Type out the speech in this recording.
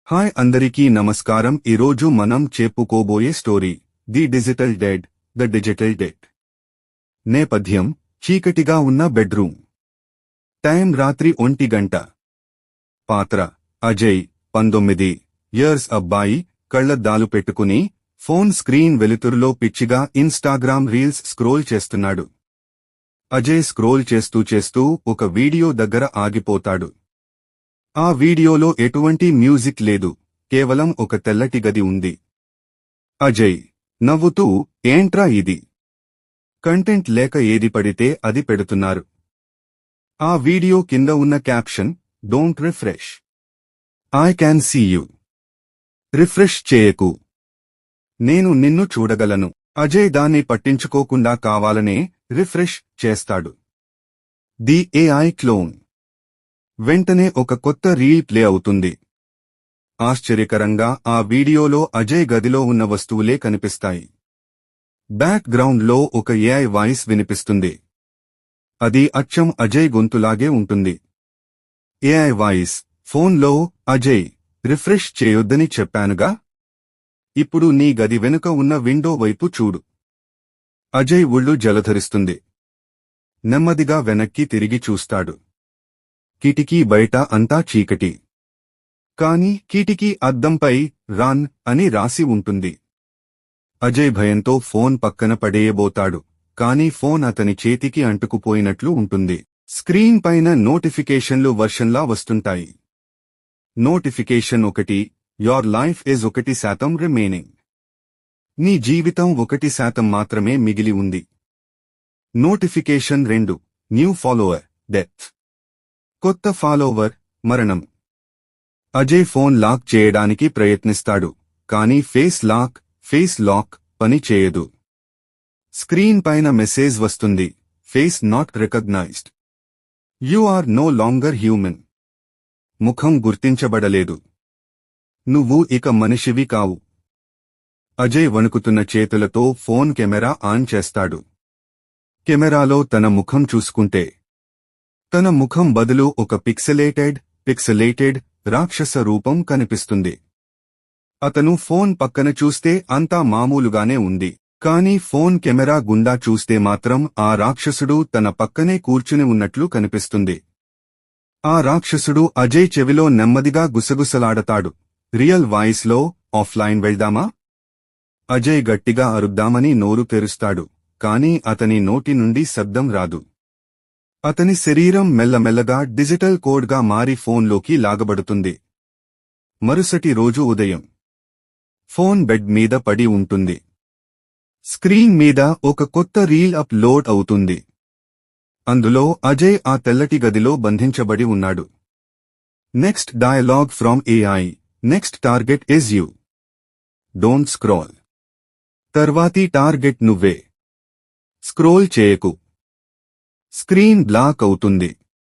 Hi అందరికీ నమస్కారం. ఈరోజు మనం చెప్పుకోబోయే స్టోరీ ది డిజిటల్ డెడ్. నేపథ్యం చీకటిగా ఉన్న బెడ్రూమ్. టైం రాత్రి 1 గంట. పాత్ర అజయ్, 19 ఇయర్స్ అబ్బాయి, కళ్లద్దాలు పెట్టుకుని ఫోన్ స్క్రీన్ వెలుతురులో పిచ్చిగా ఇన్స్టాగ్రామ్ రీల్స్ స్క్రోల్ చేస్తున్నాడు. అజయ్ స్క్రోల్ చేస్తూ ఒక వీడియో దగ్గర ఆగిపోతాడు. ఆ వీడియోలో ఎటువంటి మ్యూజిక్ లేదు, కేవలం ఒక తెల్లటి గది ఉంది. అజయ్ నవ్వుతూ, ఏంట్రా ఇది? కంటెంట్ లేక ఏది పడితే అది పెడుతున్నారు. ఆ వీడియో కింద ఉన్న caption, don't refresh, I can see you. Refresh చేయకు, నేను నిన్ను చూడగలను. అజయ్ దాన్ని పట్టించుకోకుండా కావాలనే రిఫ్రెష్ చేస్తాడు. The AI clone. వెంటనే ఒక కొత్త రీల్ ప్లే అవుతుంది. ఆశ్చర్యకరంగా ఆ వీడియోలో అజయ్ గదిలో ఉన్న వస్తువులే కనిపిస్తాయి. బ్యాక్ గ్రౌండ్లో ఒక ఏఐ వాయిస్ వినిపిస్తుంది. అది అచ్చం అజయ్ గొంతులాగే ఉంటుంది. ఏఐ వాయిస్, ఫోన్లో, అజయ్, రిఫ్రెష్ చేయొద్దని చెప్పానుగా. ఇప్పుడు నీ గది వెనుక ఉన్న విండో వైపు చూడు. అజయ్ ఒళ్ళు జలధరిస్తుంది. నెమ్మదిగా వెనక్కి తిరిగి చూస్తాడు. కిటికీ బయట అంతా చీకటి. కాని కిటికీ అద్దంపై రన్ అని రాసి ఉంటుంది. అజయ్ భయంతో ఫోన్ పక్కన పడేయబోతాడు. కాని ఫోన్ అతని చేతికి అంటుకుపోయినట్లు ఉంటుంది. స్క్రీన్ పైన నోటిఫికేషన్లు వర్షంలా వస్తుంటాయి. Notification 1, your life is 1% remaining. నీ జీవితం 1% మాత్రమే మిగిలి ఉంది. Notification 2, new follower death. కొత్త ఫాలోవర్ మరణం. అజయ్ ఫోన్ లాక్ చేయడానికి ప్రయత్నిస్తాడు, కానీ ఫేస్ లాక్ పని చేయదు. స్క్రీన్ పైన మెసేజ్ వస్తుంది, face not recognised. You are no longer human. ముఖం గుర్తించబడలేదు. నువ్వు ఇక మనిషివి కావు. అజయ్ వణుకుతున్న చేతులతో ఫోన్ కెమెరా ఆన్ చేస్తాడు. కెమెరాలో తన ముఖం చూసుకుంటే, తన ముఖం బదులు ఒక పిక్సెలేటెడ్ రాక్షస రూపం కనిపిస్తుంది. అతను ఫోన్ పక్కన చూస్తే అంతా మామూలుగానే ఉంది. కానీ ఫోన్ కెమెరా గుండా చూస్తే మాత్రం ఆ రాక్షసుడు తన పక్కనే కూర్చుని ఉన్నట్లు కనిపిస్తుంది. ఆ రాక్షసుడు అజయ్ చెవిలో నెమ్మదిగా గుసగుసలాడతాడు. రియల్ వాయిస్లో, ఆఫ్లైన్ వెళ్దామా? అజయ్ గట్టిగా అరుద్దామని నోరు తెరుస్తాడు, కానీ అతని నోటి నుండి శబ్దం రాదు. అతని శరీరం మెల్లమెల్లగా డిజిటల్ కోడ్గా మారి ఫోన్లోకి లాగబడుతుంది. మరుసటి రోజు ఉదయం ఫోన్ బెడ్ మీద పడి ఉంటుంది. స్క్రీన్ మీద ఒక కొత్త రీల్ అప్లోడ్ అవుతుంది. అందులో అజయ్ ఆ తెల్లటి గదిలో బంధించబడి ఉన్నాడు. Next dialogue from AI, next target is you. Don't scroll. తర్వాతి టార్గెట్ నువ్వే. స్క్రోల్ చేయకు. స్క్రీన్ బ్లాక్ అవుతుంది.